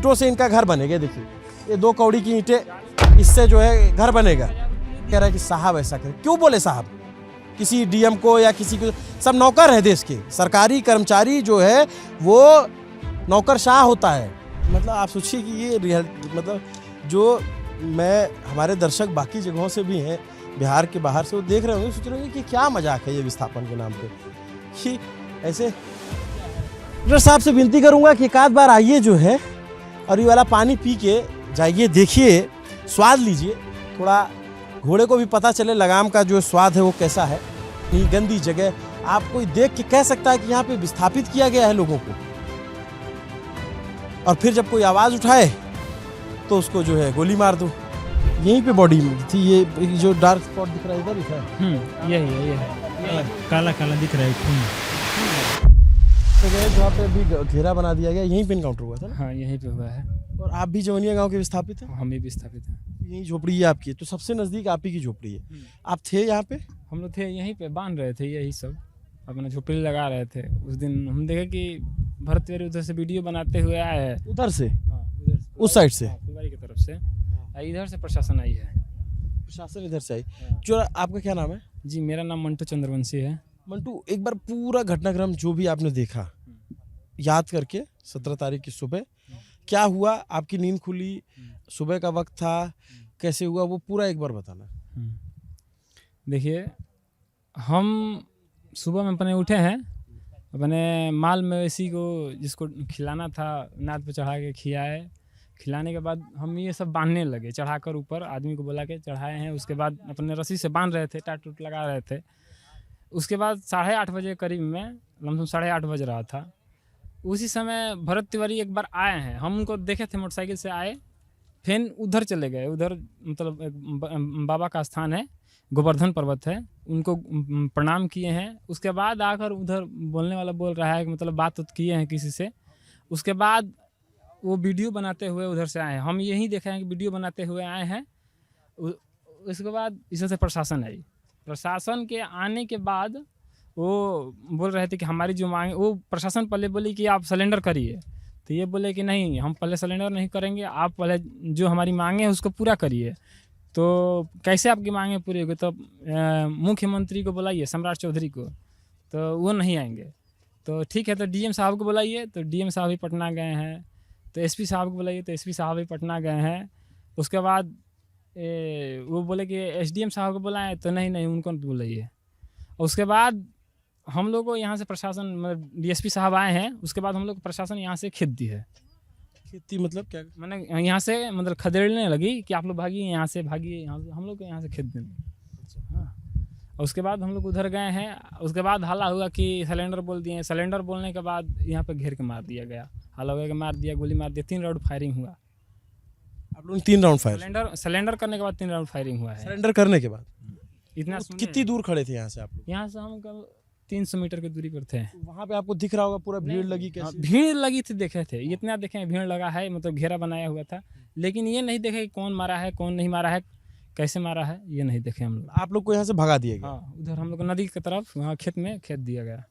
ईंटों से इनका घर बनेगा। देखिए ये 2 कौड़ी की ईंटें, इससे जो है घर बनेगा। कह रहा है कि साहब ऐसा करे, क्यों बोले साहब? किसी डीएम को या किसी को, सब नौकर है देश के। सरकारी कर्मचारी जो है वो नौकरशाह होता है। मतलब आप सोचिए कि ये रियल, मतलब जो मैं, हमारे दर्शक बाकी जगहों से भी हैं, बिहार के बाहर से, वो देख रहे होंगे, सोच रहे होंगे कि क्या मजाक है ये विस्थापन के नाम पे। कि ऐसे डॉक्टर साहब से विनती करूंगा कि एक आध बार आइए जो है और ये वाला पानी पी के जाइए, देखिए, स्वाद लीजिए, थोड़ा घोड़े को भी पता चले लगाम का जो स्वाद है वो कैसा है। ये गंदी जगह, आप कोई देख के कह सकता है कि यहाँ पे विस्थापित किया गया है लोगों को, और फिर जब कोई आवाज़ उठाए तो उसको जो है गोली मार दो। यहीं पे बॉडी थी, ये जो डार्क स्पॉट दिख रहा है इधर ही था। यही है, काला काला दिख रहा है खून। तो जहाँ पे अभी घेरा बना दिया गया, यहीं पे इनकाउंटर हुआ था ना? हाँ, यहीं पे हुआ है। और आप भी जवनिया गांव के विस्थापित हैं? हम भी विस्थापित हैं। यही झोपड़ी है आपकी, तो सबसे नज़दीक आप ही की झोपड़ी है। आप थे यहाँ पे? हम लोग थे यहीं पे, बांध रहे थे यही सब, अपना झोपड़ी लगा रहे थे। उस दिन हम देखे कि भरत तिवारी उधर से वीडियो बनाते हुए आए हैं। उधर से? हाँ, उधर से, उस साइड से? फुलवारी की तरफ से। इधर से प्रशासन आई है। प्रशासन इधर से आई। जो आपका क्या नाम है? जी, मेरा नाम मंटू चंद्रवंशी है। मंटू, एक बार पूरा घटनाक्रम जो भी आपने देखा याद करके, 17 तारीख की सुबह क्या हुआ, आपकी नींद खुली, सुबह का वक्त था, कैसे हुआ, वो पूरा एक बार बताना। देखिए, हम सुबह में अपने उठे हैं, अपने माल मवेशी को जिसको खिलाना था नाद पे चढ़ा के खिलाए। खिलाने के बाद हम ये सब बांधने लगे, चढ़ाकर ऊपर आदमी को बुला के चढ़ाए हैं। उसके बाद अपने रस्सी से बांध रहे थे, टाट टूट लगा रहे थे। उसके बाद 8:30 बजे करीब में, लमसम 8:30 बज रहा था, उसी समय भरत तिवारी एक बार आए हैं। हम उनको देखे थे, मोटरसाइकिल से आए, फिर उधर चले गए। उधर मतलब एक बाबा का स्थान है, गोवर्धन पर्वत है, उनको प्रणाम किए हैं। उसके बाद आकर उधर बोलने वाला बोल रहा है कि मतलब बात किए हैं किसी से। उसके बाद वो वीडियो बनाते हुए उधर से आए हैं। हम यही देखे हैं कि वीडियो बनाते हुए आए हैं। उसके बाद इधर से प्रशासन आई। प्रशासन के आने के बाद वो बोल रहे थे कि हमारी जो मांग, वो प्रशासन पहले बोली कि आप सरेंडर करिए, तो ये बोले कि नहीं, हम पहले सरेंडर नहीं करेंगे, आप पहले जो हमारी मांगे हैं उसको पूरा करिए। तो कैसे आपकी मांगे पूरी होगी? तो मुख्यमंत्री को बुलाइए, सम्राट चौधरी को, तो वो नहीं आएंगे। तो ठीक है, तो डीएम साहब को बुलाइए, तो डीएम साहब भी पटना गए हैं। तो एसपी साहब को बुलाइए, तो एसपी साहब भी पटना गए हैं। उसके बाद वो बोले कि एसडीएम साहब को बुलाएं, तो नहीं उनको बुलाइए। उसके बाद हम लोग को यहाँ से प्रशासन, मतलब डीएसपी साहब आए हैं। उसके बाद हम लोग को प्रशासन यहाँ से खींच दी है। खेती मतलब क्या? मैंने यहाँ से मतलब खदेड़ने लगी कि आप लोग भागिए यहाँ से, भागिए यहाँ से, हम लोग को यहाँ से खींच देंगे। हाँ, और उसके बाद हम लोग उधर गए हैं। उसके बाद हल्ला हुआ कि सिलेंडर बोल दिए। सिलेंडर बोलने के बाद यहाँ पे घेर के मार दिया गया, हल्ला हुआ कि मार दिया, गोली मार दिया। 3 राउंड फायरिंग हुआ। आप लोगों ने 3 राउंड फायर? सिलेंडर करने के बाद 3 राउंड फायरिंग हुआ है। सरेंडर करने के बाद? इतना कितनी दूर खड़े थे यहाँ से आप लोग? यहाँ से हम 300 मीटर की दूरी पर थे। वहाँ पे आपको दिख रहा होगा पूरा भीड़ लगी कैसे? भीड़ लगी थी, देखे थे, इतना देखे भीड़ लगा है, मतलब घेरा बनाया हुआ था। लेकिन ये नहीं देखे कि कौन मारा है, कौन नहीं मारा है, कैसे मारा है, ये नहीं देखे हम लोग। आप लोग को यहाँ से भगा दिया गया? हाँ, उधर हम लोग नदी की तरफ, वहाँ खेत में खेत दिया गया।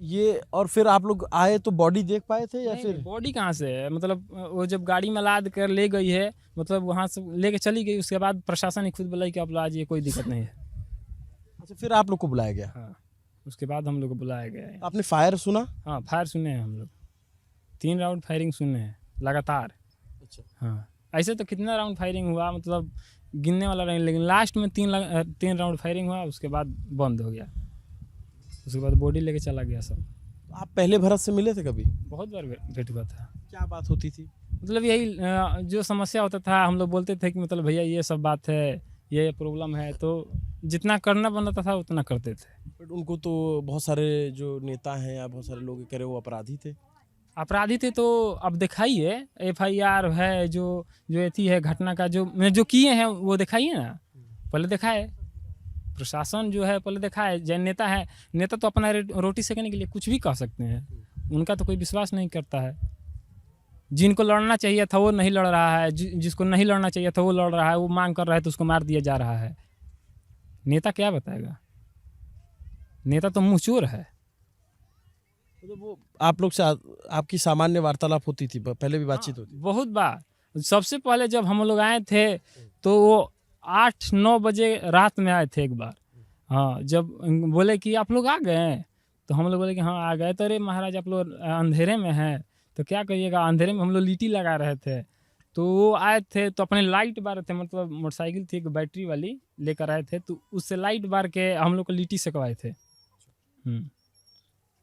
ये और फिर आप लोग आए तो बॉडी देख पाए थे या फिर? बॉडी कहाँ से है, मतलब वो जब गाड़ी में लाद कर ले गई है, मतलब वहाँ से लेके चली गई। उसके बाद प्रशासन ही खुद बुलाई कि आप लोग आज, ये कोई दिक्कत नहीं है। अच्छा, फिर आप लोग को बुलाया गया? हाँ, उसके बाद हम लोग को बुलाया गया है। आपने फायर सुना? हाँ, फायर सुने हैं हम लोग, 3 राउंड फायरिंग सुने हैं लगातार। अच्छा। हाँ, ऐसे तो कितना राउंड फायरिंग हुआ, मतलब गिनने वाला नहीं, लेकिन लास्ट में 3 राउंड फायरिंग हुआ। उसके बाद बंद हो गया। उसके बाद बॉडी लेके चला गया सब। आप पहले भरत से मिले थे कभी? बहुत बार भेंट हुआ था। क्या बात होती थी? मतलब यही जो समस्या होता था, हम लोग बोलते थे कि मतलब भैया ये सब बात है, ये प्रॉब्लम है, तो जितना करना बनता था उतना करते थे। बट उनको तो बहुत सारे जो नेता हैं या बहुत सारे लोग कह रहे वो अपराधी थे। अपराधी थे तो अब दिखाइए, FIR है, जो एथी है घटना का, जो किए हैं वो दिखाइए ना, पहले दिखाए। प्रशासन जो है पहले दिखाए। जैन नेता है, नेता तो अपना रोटी सेकने के लिए कुछ भी कह सकते हैं, उनका तो कोई विश्वास नहीं करता है। जिनको लड़ना चाहिए था वो नहीं लड़ रहा है, जिसको नहीं लड़ना चाहिए था वो लड़ रहा है, वो मांग कर रहा है तो उसको मार दिया जा रहा है। नेता क्या बताएगा? नेता तो मुँह चोर है। तो वो आप लोग से आपकी सामान्य वार्तालाप होती थी, पहले भी बातचीत होती थी? बहुत बार। सबसे पहले जब हम लोग आए थे तो वो 8-9 बजे रात में आए थे एक बार। हाँ, जब बोले कि आप लोग आ गए हैं? तो हम लोग बोले कि हाँ आ गए। तो अरे महाराज आप लोग अंधेरे में हैं तो क्या करिएगा, अंधेरे में हम लोग लिट्टी लगा रहे थे। तो वो आए थे तो अपने लाइट बार थे, मतलब मोटरसाइकिल थी एक बैटरी वाली लेकर आए थे, तो उससे लाइट बार के हम लोग को लिट्टी सेकवाए थे।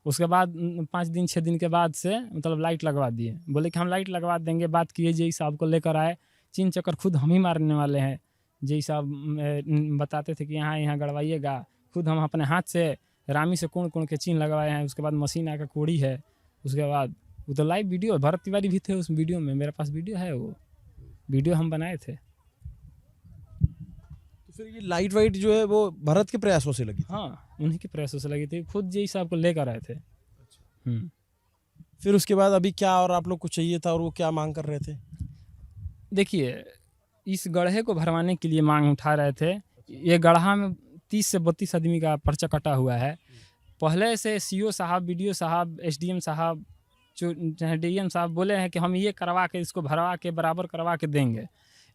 उसके बाद 5 दिन 6 दिन के बाद से मतलब लाइट लगवा दिए, बोले कि हम लाइट लगवा देंगे। बात किए जय साहब को लेकर आए, चीन चक्कर खुद हम ही मारने वाले हैं। जय साहब बताते थे कि यहाँ गड़वाइएगा, खुद हम अपने हाथ से रामी से कोण कोण के चीन लगवाए हैं। उसके बाद मशीन आकर कोड़ी है। उसके बाद वो तो लाइव वीडियो, भरत तिवारी भी थे उस वीडियो में, मेरे पास वीडियो है, वो वीडियो हम बनाए थे। तो फिर ये लाइट वाइट जो है वो भरत के प्रयासों से लगी थी? हाँ, उन्हीं के प्रयासों से लगी थी, खुद जय साहब को लेकर आए थे। फिर उसके बाद अभी क्या, और आप लोग को चाहिए था और वो क्या मांग कर रहे थे? देखिए, इस गड्ढे को भरवाने के लिए मांग उठा रहे थे। ये गड्ढा में 30 से 32 आदमी का पर्चा कटा हुआ है। पहले से सीओ साहब, बीडीओ साहब, एसडीएम साहब, जो डीएम साहब बोले हैं कि हम ये करवा के इसको भरवा के बराबर करवा के देंगे,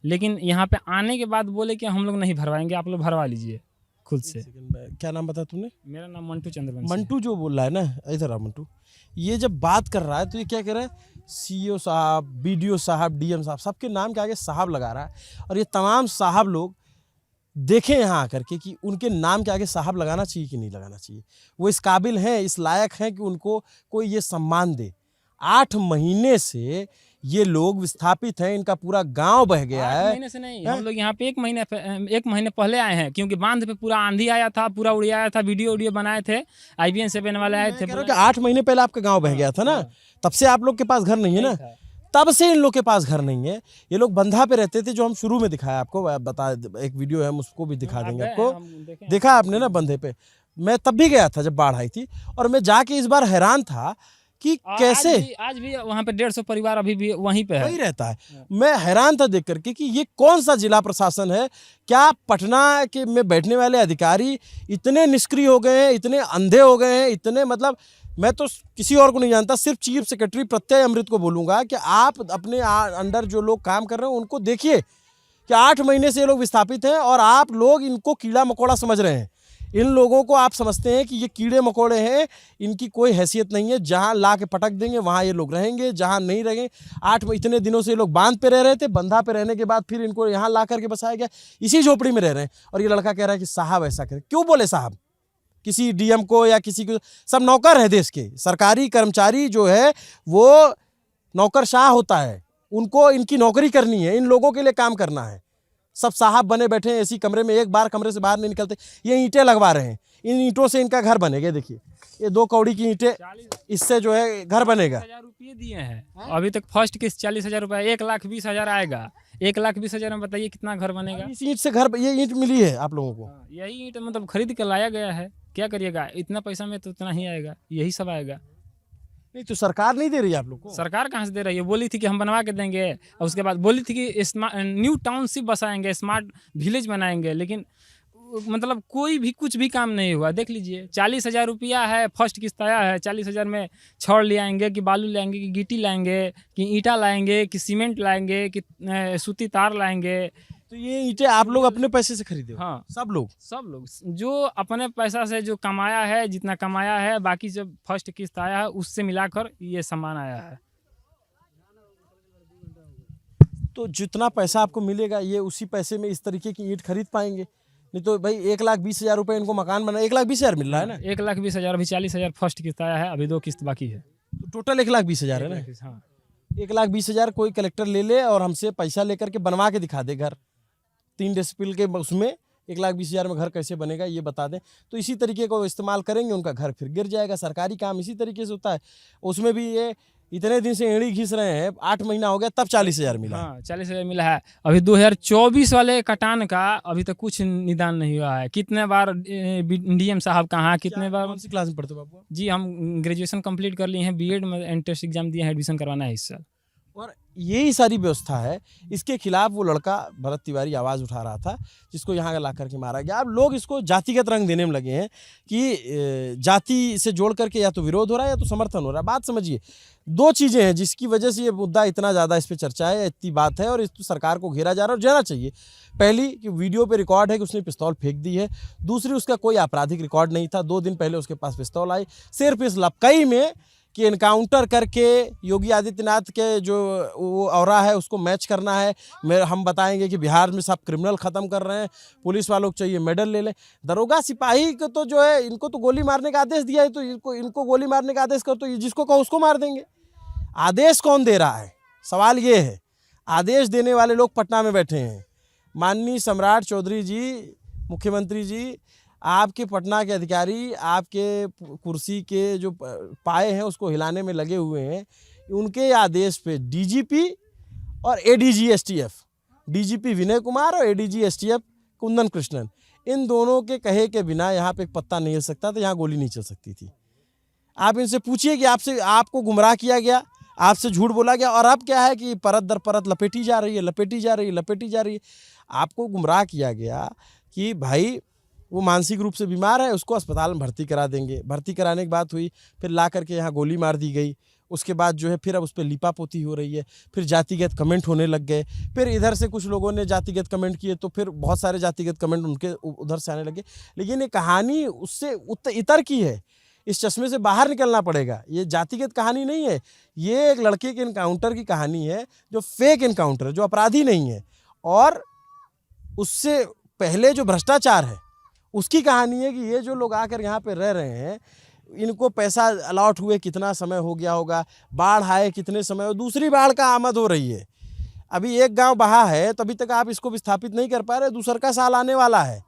लेकिन यहाँ पे आने के बाद बोले कि हम लोग नहीं भरवाएंगे, आप लोग भरवा लीजिए खुद से। क्या नाम बताया तुमने? मेरा नाम मंटू चंद्रवंशी। मंटू जो बोल रहा है ना, इधर आ मंटू, ये जब बात कर रहा है तो ये क्या कह रहा है? सीईओ साहब, बीडीओ साहब, डीएम साहब, सबके नाम के आगे साहब लगा रहा है। और ये तमाम साहब लोग देखें यहाँ आकर के कि उनके नाम के आगे साहब लगाना चाहिए कि नहीं लगाना चाहिए। वो इस काबिल हैं, इस लायक हैं कि उनको कोई ये सम्मान दे। 8 महीने से ये लोग विस्थापित हैं, इनका पूरा गांव बह गया है। 8 महीने से नहीं, हम लोग यहाँ पे 1 महीने पहले आए हैं, क्योंकि बांध पे पूरा आंधी आया था, पूरा उड़ाया था। वीडियो बनाए थे, IBN 7 वाले आए थे। 8 महीने पहले आपका गांव बह गया था ना, तब से आप लोग के पास घर नहीं है ना, तब से इन लोग के पास घर नहीं है। ये लोग बंधा पे रहते थे, जो हम शुरू में दिखाया आपको, बता एक वीडियो है, हम उसको भी दिखा देंगे आपको। देखा आपने ना बंधे पे? मैं तब भी गया था जब बाढ़ आई थी, और मैं जाके इस बार हैरान था कि कैसे आज भी वहाँ पे 150 परिवार अभी भी वहीं पे है, वही रहता है। मैं हैरान था देख करके कि ये कौन सा जिला प्रशासन है, क्या पटना के में बैठने वाले अधिकारी इतने निष्क्रिय हो गए हैं, इतने अंधे हो गए हैं, इतने मतलब मैं तो किसी और को नहीं जानता, सिर्फ चीफ सेक्रेटरी प्रत्यय अमृत को बोलूँगा कि आप अपने अंडर जो लोग काम कर रहे हैं उनको देखिए कि 8 महीने से ये लोग विस्थापित हैं और आप लोग इनको कीड़ा मकोड़ा समझ रहे हैं। इन लोगों को आप समझते हैं कि ये कीड़े मकोड़े हैं, इनकी कोई हैसियत नहीं है। जहाँ ला के पटक देंगे वहाँ ये लोग रहेंगे, जहाँ नहीं रहेंगे। इतने दिनों से ये लोग बांध पे रह रहे थे, बंधा पे रहने के बाद फिर इनको यहाँ ला करके बसाया गया, इसी झोपड़ी में रह रहे हैं। और ये लड़का कह रहा है कि साहब ऐसा करें। क्यों बोले साहब? किसी डीएम को या किसी को, सब नौकर है देश के। सरकारी कर्मचारी जो है वो नौकरशाह होता है, उनको इनकी नौकरी करनी है, इन लोगों के लिए काम करना है। सब साहब बने बैठे हैं इसी कमरे में, एक बार कमरे से बाहर नहीं निकलते। ये ईंटें लगवा रहे हैं, इन ईंटों से इनका घर बनेगा। देखिए ये 2 कौड़ी की ईंटें, इससे जो है घर बनेगा। 40,000 रुपये दिए हैं अभी तक। फर्स्ट किस्त 40,000 रुपये, 1,20,000 आएगा। 1,20,000 में बताइए कितना घर बनेगा? इस ईंट से घर, ये ईंट मिली है आप लोगों को? यही ईंट मतलब खरीद के लाया गया है, क्या करिएगा, इतना पैसा में तो उतना ही आएगा, यही सब आएगा। नहीं तो सरकार नहीं दे रही है आप लोग को? सरकार कहाँ से दे रही है? बोली थी कि हम बनवा के देंगे, और उसके बाद बोली थी कि न्यू टाउनशिप बसाएंगे, स्मार्ट विलेज बनाएंगे, लेकिन मतलब कोई भी कुछ भी काम नहीं हुआ। देख लीजिए, 40,000 रुपया है, फर्स्ट किस्त आया है। 40,000 में छड़ ले आएंगे कि बालू लाएंगे कि गिट्टी लाएंगे कि ईंटा लाएंगे कि सीमेंट लाएंगे कि सूती तार लाएंगे? तो ये ईंटें आप लोग अपने पैसे से खरीदे हो? हाँ, सब लोग जो अपने पैसा से जो कमाया है, जितना कमाया है, बाकी जब फर्स्ट किस्त आया है उससे मिलाकर ये सामान आया है। तो जितना पैसा आपको मिलेगा ये उसी पैसे में इस तरीके की ईंट खरीद पाएंगे? नहीं तो भाई 1,20,000 रुपये इनको मकान बना, 1,20,000 मिल रहा है ना? 1,20,000, अभी 40,000 फर्स्ट किस्त आया है, अभी 2 किस्त बाकी है, तो टोटल 1,20,000 है ना? हाँ, 1,20,000 कोई कलेक्टर ले ले और हमसे पैसा लेकर के बनवा के दिखा दे घर 3 डेसिबल के, उसमें 1,20,000 में घर कैसे बनेगा ये बता दें, तो इसी तरीके को इस्तेमाल करेंगे, उनका घर फिर गिर जाएगा। सरकारी काम इसी तरीके से होता है। उसमें भी ये इतने दिन से एड़ी घिस रहे हैं, 8 महीना हो गया, तब 40,000 मिला। हाँ, 40,000 मिला है। अभी 2024 वाले कटान का अभी तक कुछ निदान नहीं हुआ है। कितने बार डीएम साहब कहाँ, कितने बार। कौन सी क्लास में पढ़ते हो बाबू? जी, हम ग्रेजुएशन कंप्लीट कर लिए हैं, बीएड में एंट्रेंस एग्जाम दिए हैं, एडमिशन करवाना है इस साल। और यही सारी व्यवस्था है, इसके खिलाफ वो लड़का भरत तिवारी आवाज़ उठा रहा था, जिसको यहाँ ला करके मारा गया। अब लोग इसको जातिगत रंग देने में लगे हैं कि जाति से जोड़ करके या तो विरोध हो रहा है या तो समर्थन हो रहा है। बात समझिए, दो चीज़ें हैं जिसकी वजह से ये मुद्दा इतना ज़्यादा इस पर चर्चा है, इतनी बात है और इस पर सरकार को घेरा जा रहा है और जाना चाहिए। पहली कि वीडियो पे रिकॉर्ड है कि उसने पिस्तौल फेंक दी है। दूसरी, उसका कोई आपराधिक रिकॉर्ड नहीं था। 2 दिन पहले उसके पास पिस्तौल आई, सिर्फ इस लपकई में कि इनकाउंटर करके योगी आदित्यनाथ के जो वो ऑरा है उसको मैच करना है। हम बताएंगे कि बिहार में सब क्रिमिनल ख़त्म कर रहे हैं, पुलिस वालों को चाहिए मेडल ले लें। दरोगा सिपाही को तो जो है इनको तो गोली मारने का आदेश दिया है, तो इनको गोली मारने का आदेश कर, तो जिसको कहो उसको मार देंगे। आदेश कौन दे रहा है, सवाल ये है। आदेश देने वाले लोग पटना में बैठे हैं। माननीय सम्राट चौधरी जी, मुख्यमंत्री जी, आपके पटना के अधिकारी आपके कुर्सी के जो पाए हैं उसको हिलाने में लगे हुए हैं। उनके आदेश पे डीजीपी और ADG STF, DGP Vinay Kumar और एडीजी एसटीएफ कुंदन कृष्णन, इन दोनों के कहे के बिना यहाँ पे एक पत्ता नहीं हिल सकता था, यहाँ गोली नहीं चल सकती थी। आप इनसे पूछिए कि आपको गुमराह किया गया, आपसे झूठ बोला गया, और अब क्या है कि परत दर परत लपेटी जा रही है। आपको गुमराह किया गया कि भाई वो मानसिक रूप से बीमार है, उसको अस्पताल में भर्ती करा देंगे। भर्ती कराने की बात हुई, फिर ला करके यहाँ गोली मार दी गई। उसके बाद जो है फिर अब उस पर लिपापोती हो रही है, फिर जातिगत कमेंट होने लग गए। फिर इधर से कुछ लोगों ने जातिगत कमेंट किए तो फिर बहुत सारे जातिगत कमेंट उनके उधर से आने लगे। लेकिन ये कहानी उससे इतर की है, इस चश्मे से बाहर निकलना पड़ेगा। ये जातिगत कहानी नहीं है, ये एक लड़के के इनकाउंटर की कहानी है, जो फेक इनकाउंटर है, जो अपराधी नहीं है। और उससे पहले जो भ्रष्टाचार है उसकी कहानी है कि ये जो लोग आकर यहाँ पे रह रहे हैं, इनको पैसा अलॉट हुए कितना समय हो गया होगा, बाढ़ आए कितने समय, और दूसरी बाढ़ का आमद हो रही है। अभी एक गांव बहा है तो अभी तक आप इसको विस्थापित नहीं कर पा रहे, दूसर का साल आने वाला है।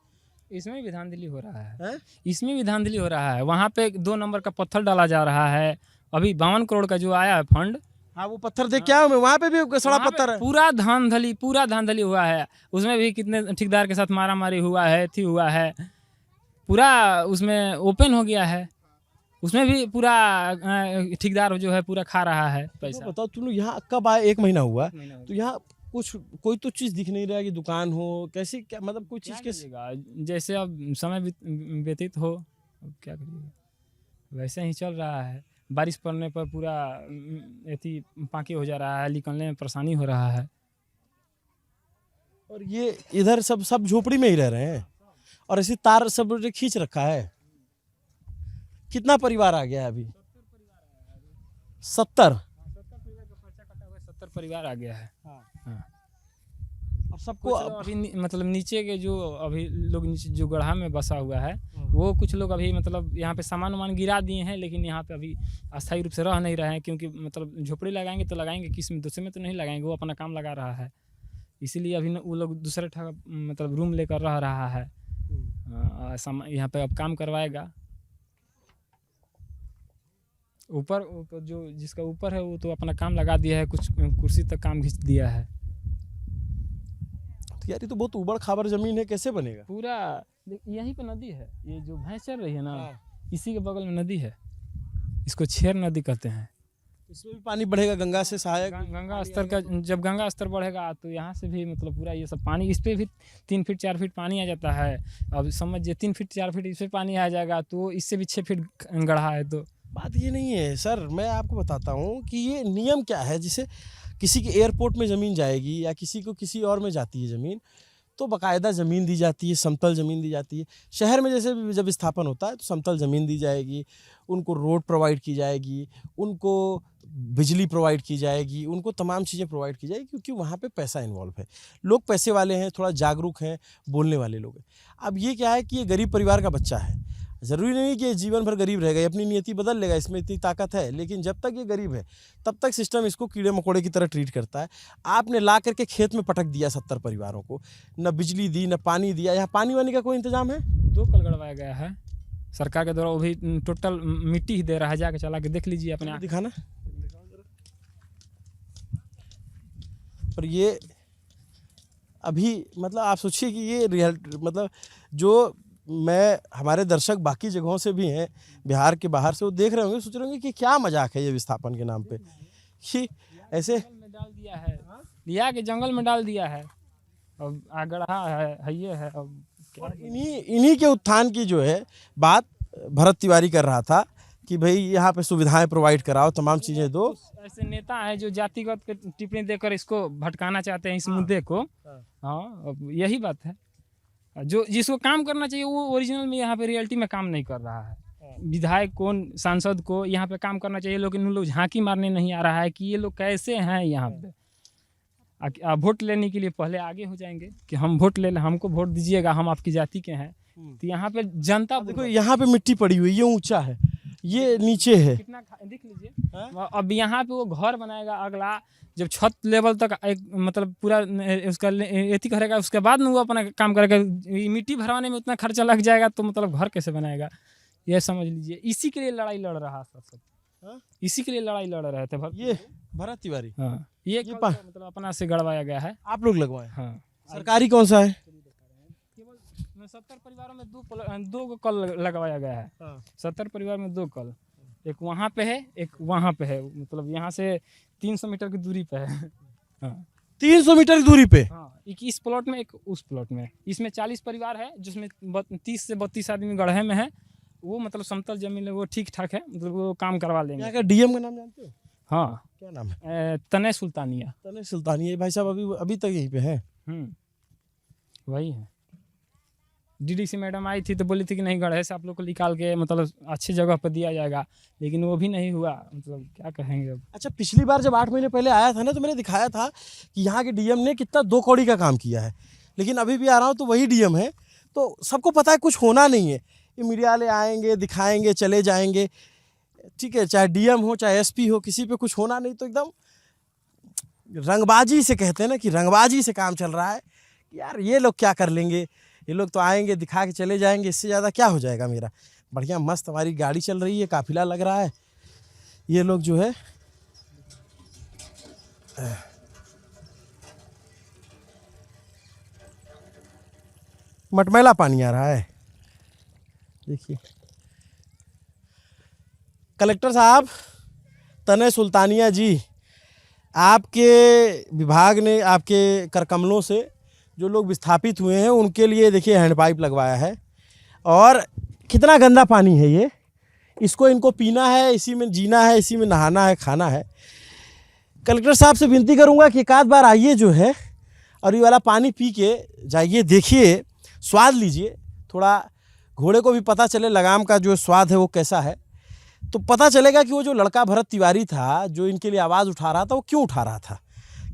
इसमें भी धांधली हो रहा है, इसमें भी धांधली हो रहा है। वहाँ पे 2 नंबर का पत्थर डाला जा रहा है। अभी 52 करोड़ का जो आया है फंड, हाँ वो पत्थर देख क्या मैं, वहाँ पे भी सड़ा पत्थर है। पूरा धांधली हुआ है। उसमें भी कितने ठेकेदार के साथ मारामारी हुआ है, हुआ है, पूरा उसमें ओपन हो गया है। उसमें भी पूरा ठेकेदार जो है पूरा खा रहा है पैसा। बताओ तुम लोग यहाँ कब आए? 1 महीना हुआ, तो यहाँ कोई तो चीज़ दिख नहीं रहा है कि दुकान हो, कैसे क्या मतलब कोई चीज़ कैसे? जैसे अब समय व्यतीत हो, अब क्या करिएगा, वैसे ही चल रहा है। बारिश पड़ने पर पूरा ऐसी पाके हो जा रहा है, निकलने में परेशानी हो रहा है। और ये इधर सब झोपड़ी में ही रह रहे हैं और ऐसी तार सब खींच रखा है। कितना परिवार आ गया है अभी? 70 परिवार आ गया है। हाँ। और सबको अभी मतलब नीचे के जो अभी लोग जो गढ़ा में बसा हुआ है, वो कुछ लोग अभी मतलब यहाँ पे सामान वामान गिरा दिए हैं, लेकिन यहाँ पे अभी अस्थायी रूप से रह नहीं रहे हैं, क्योंकि मतलब झोपड़ी लगाएंगे तो लगाएंगे किस में, दूसरे में तो नहीं लगाएंगे। वो अपना काम लगा रहा है, इसीलिए अभी वो लोग दूसरे मतलब रूम लेकर रह रहा है। यहाँ पे अब काम करवाएगा। ऊपर जो जिसका ऊपर है वो तो अपना काम लगा दिया है, कुछ कुर्सी तक काम खींच दिया है। यार ये तो बहुत उबड़ खाबड़ जमीन है, कैसे बनेगा? पूरा यहीं पे नदी है, ये जो भैंस चल रही है ना, इसी के बगल में नदी है। इसको छेर नदी कहते हैं। इसमें भी पानी बढ़ेगा गंगा से, सहायक गंगा स्तर का, जब गंगा स्तर बढ़ेगा तो यहाँ से भी मतलब पूरा ये सब पानी, इस पे भी 3 फीट 4 फीट पानी आ जाता है। अब समझिए 3 फीट 4 फीट इस पे पानी आ जाएगा, तो इससे भी 6 फीट गढ़ा है। तो बात ये नहीं है सर, मैं आपको बताता हूँ कि ये नियम क्या है। जैसे किसी के एयरपोर्ट में ज़मीन जाएगी या किसी को किसी और में जाती है ज़मीन, तो बाकायदा ज़मीन दी जाती है, समतल ज़मीन दी जाती है। शहर में जैसे जब स्थापन होता है तो समतल ज़मीन दी जाएगी, उनको रोड प्रोवाइड की जाएगी, उनको बिजली प्रोवाइड की जाएगी, उनको तमाम चीज़ें प्रोवाइड की जाएगी, क्योंकि वहाँ पे पैसा इन्वॉल्व है। लोग पैसे वाले हैं, थोड़ा जागरूक हैं, बोलने वाले लोग हैं। अब ये क्या है कि ये गरीब परिवार का बच्चा है, ज़रूरी नहीं कि ये जीवन भर गरीब रहेगा, ये अपनी नियति बदल लेगा, इसमें इतनी ताकत है। लेकिन जब तक ये गरीब है तब तक सिस्टम इसको कीड़े मकोड़े की तरह ट्रीट करता है। आपने ला करके खेत में पटक दिया 70 परिवारों को, न बिजली दी न पानी दिया। यहाँ पानी वानी का कोई इंतजाम है? 2 कल गड़वाया गया है सरकार के द्वारा, वो भी टोटल मिट्टी ही दे रहा है। जाके चला के देख लीजिए अपने, दिखाना। और ये अभी मतलब आप सोचिए कि ये रियल मतलब जो हमारे दर्शक बाकी जगहों से भी हैं, बिहार के बाहर से, वो देख रहे होंगे, सोच रहे होंगे कि क्या मजाक है ये विस्थापन के नाम पे, कि ऐसे में डाल दिया है, लिया के जंगल में डाल दिया है। अब आगड़ा है ये है। अब और इन्हीं के उत्थान की जो है बात भरत तिवारी कर रहा था कि भाई यहाँ पे सुविधाएं प्रोवाइड कराओ, तमाम चीजें दो। ऐसे नेता है जो जातिगत के टिप्पणी देकर इसको भटकाना चाहते हैं इस मुद्दे को। हाँ, अब यही बात है। जो जिसको काम करना चाहिए वो ओरिजिनल में यहाँ पे रियलिटी में काम नहीं कर रहा है। विधायक कौन, सांसद को यहाँ पे काम करना चाहिए, लेकिन उन लोग झांकी मारने नहीं आ रहा है कि ये लोग कैसे हैं यहाँ पे। वोट लेने के लिए पहले आगे हो जाएंगे कि हम वोट ले लें, हमको वोट दीजिएगा, हम आपकी जाति के हैं। तो यहाँ पे जनता देखो यहाँ पे मिट्टी पड़ी हुई है, ये ऊंचा है, ये नीचे है, कितना देख लीजिए। अब यहाँ पे वो घर बनाएगा अगला, जब छत लेवल तक एक मतलब पूरा उसका एथी करेगा, उसके बाद में वो अपना काम करेगा। मिट्टी भरवाने में उतना खर्चा लग जाएगा तो मतलब घर कैसे बनाएगा, ये समझ लीजिए। इसी के लिए लड़ाई लड़ रहा था सब, इसी के लिए लड़ाई लड़ रहे थे ये भरत तिवारी। हाँ, ये मतलब अपना से गड़वाया गया है। आप लोग लगवाए? हाँ। सरकारी कौन सा है? केवल 70 परिवारों में दो कल लगवाया गया है। 70 परिवार में 2 कल, एक वहाँ पे है, एक वहाँ पे है। मतलब यहाँ से 300 मीटर की दूरी पे है। हाँ, 300 मीटर की दूरी पे। हाँ, एक इस प्लॉट में, एक उस प्लॉट में। इसमें 40 परिवार है, जिसमें 30 से 32 आदमी गढ़े में है। वो मतलब समतल जमीन है, वो ठीक ठाक है, मतलब वो काम करवा लेंगे। यहाँ का डीएम का नाम जानते हो? हाँ, क्या नाम है? तने सुल्तानिया। तने सुल्तानिया भाई साहब अभी तक यहीं पे है। वही है। डीडीसी मैडम आई थी तो बोली थी कि नहीं, गढ़े से आप लोग को निकाल के मतलब अच्छी जगह पर दिया जाएगा, लेकिन वो भी नहीं हुआ। मतलब क्या कहेंगे अब। अच्छा, पिछली बार जब 8 महीने पहले आया था ना, तो मैंने दिखाया था कि यहाँ के डीएम ने कितना 2 कौड़ी का काम किया है। लेकिन अभी भी आ रहा हूँ तो वही डीएम है, तो सबको पता है कुछ होना नहीं है। ये मीडिया वाले आएंगे, दिखाएंगे, चले जाएंगे, ठीक है। चाहे डीएम हो चाहे एसपी हो, किसी पे कुछ होना नहीं तो एकदम रंगबाजी से, कहते हैं ना कि रंगबाजी से काम चल रहा है। यार ये लोग क्या कर लेंगे, ये लोग तो आएंगे, दिखा के चले जाएंगे, इससे ज़्यादा क्या हो जाएगा मेरा। बढ़िया मस्त हमारी गाड़ी चल रही है, काफिला लग रहा है। ये लोग जो है मटमैला पानी आ रहा है, देखिए। कलेक्टर साहब, तने सुल्तानिया जी, आपके विभाग ने आपके करकमलों से जो लोग विस्थापित हुए हैं उनके लिए देखिए हैंडपाइप लगवाया है। और कितना गंदा पानी है ये, इसको इनको पीना है, इसी में जीना है, इसी में नहाना है, खाना है। कलेक्टर साहब से विनती करूंगा कि एक आध बार आइए जो है और ये वाला पानी पी के जाइए, देखिए, स्वाद लीजिए। थोड़ा घोड़े को भी पता चले लगाम का जो स्वाद है वो कैसा है, तो पता चलेगा कि वो जो लड़का भरत तिवारी था जो इनके लिए आवाज़ उठा रहा था, वो क्यों उठा रहा था,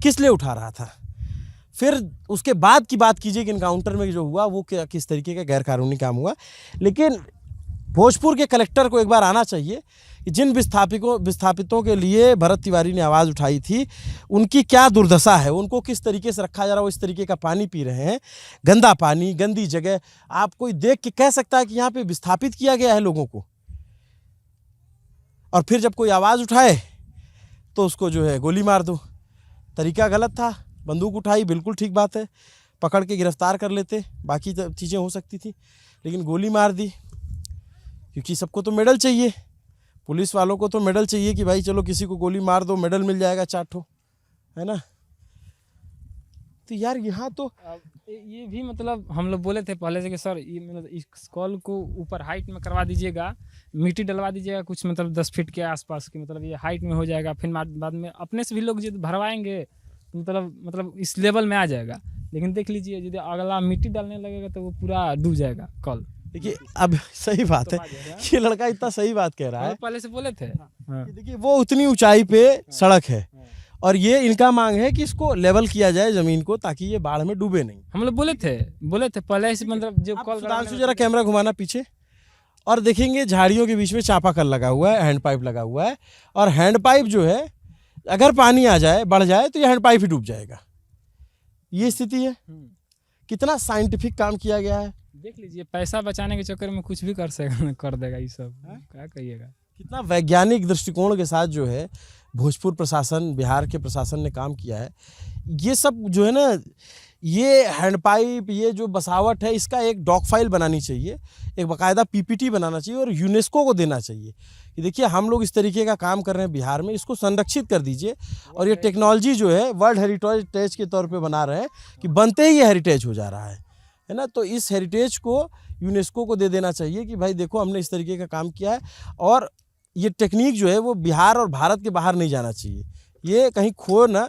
किस लिए उठा रहा था। फिर उसके बाद की बात कीजिए कि इनकाउंटर में जो हुआ वो किस तरीके का गैरकानूनी काम हुआ। लेकिन भोजपुर के कलेक्टर को एक बार आना चाहिए कि जिन विस्थापितों के लिए भरत तिवारी ने आवाज़ उठाई थी उनकी क्या दुर्दशा है, उनको किस तरीके से रखा जा रहा है। वो इस तरीके का पानी पी रहे हैं, गंदा पानी, गंदी जगह। आप कोई देख के कह सकता है कि यहाँ पे विस्थापित किया गया है लोगों को, और फिर जब कोई आवाज़ उठाए तो उसको जो है गोली मार दो। तरीका गलत था, बंदूक उठाई, बिल्कुल ठीक बात है, पकड़ के गिरफ्तार कर लेते, बाकी चीज़ें हो सकती थी, लेकिन गोली मार दी। क्योंकि सबको तो मेडल चाहिए, पुलिस वालों को तो मेडल चाहिए कि भाई चलो किसी को गोली मार दो, मेडल मिल जाएगा 4 ठो, है ना। तो यार यहाँ तो ये भी मतलब हम लोग बोले थे पहले से कि सर ये मतलब इस कॉल को ऊपर हाइट में करवा दीजिएगा, मिट्टी डलवा दीजिएगा कुछ, मतलब 10 फीट के आसपास की, मतलब ये हाइट में हो जाएगा। फिर बाद में अपने से भी लोग जो भरवाएंगे तो मतलब इस लेवल में आ जाएगा। लेकिन देख लीजिए यदि अगला मिट्टी डालने लगेगा तो वो पूरा डूब जाएगा कॉल। देखिए अब सही बात है, ये लड़का इतना सही बात कह रहा है, पहले से बोले थे। देखिए वो उतनी ऊंचाई पे सड़क है और ये इनका मांग है कि इसको लेवल किया जाए जमीन को, ताकि ये बाढ़ में डूबे नहीं। हम लोग बोले थे पहले से, मतलब जो कॉल। सुधांशु जरा कैमरा घुमाना पीछे, और देखेंगे झाड़ियों के बीच में चापाकल लगा हुआ है, हैंडपाइप लगा हुआ है। और हैंडपाइप जो है अगर पानी आ जाए, बढ़ जाए, तो ये हैंडपाइप ही डूब जाएगा। ये स्थिति है। कितना साइंटिफिक काम किया गया है, देख लीजिए। पैसा बचाने के चक्कर में कुछ भी कर देगा ये सब, क्या कहिएगा। कितना वैज्ञानिक दृष्टिकोण के साथ जो है भोजपुर प्रशासन, बिहार के प्रशासन ने काम किया है। ये सब जो है ना, ये हैंडपाइप, ये जो बसावट है, इसका एक डॉक फाइल बनानी चाहिए, एक बाकायदा पीपीटी बनाना चाहिए और यूनेस्को को देना चाहिए कि देखिए हम लोग इस तरीके का काम कर रहे हैं बिहार में, इसको संरक्षित कर दीजिए। और ये टेक्नोलॉजी जो है वर्ल्ड हेरिटेज के तौर पे बना रहे हैं कि बनते ही ये हेरिटेज हो जा रहा है ना। तो इस हेरिटेज को यूनेस्को को दे देना चाहिए कि भाई देखो हमने इस तरीके का काम किया है, और ये टेक्निक जो है वो बिहार और भारत के बाहर नहीं जाना चाहिए। ये कहीं खो ना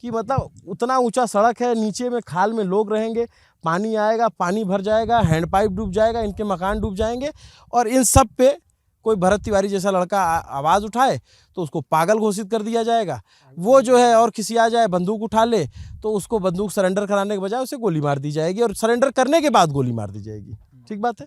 कि मतलब उतना ऊंचा सड़क है, नीचे में खाल में लोग रहेंगे, पानी आएगा, पानी भर जाएगा, हैंडपाइप डूब जाएगा, इनके मकान डूब जाएंगे, और इन सब पे कोई भरत तिवारी जैसा लड़का आवाज़ उठाए तो उसको पागल घोषित कर दिया जाएगा। वो जो है, और किसी आ जाए बंदूक उठा ले तो उसको बंदूक सरेंडर कराने के बजाय उसे गोली मार दी जाएगी, और सरेंडर करने के बाद गोली मार दी जाएगी। ठीक बात है।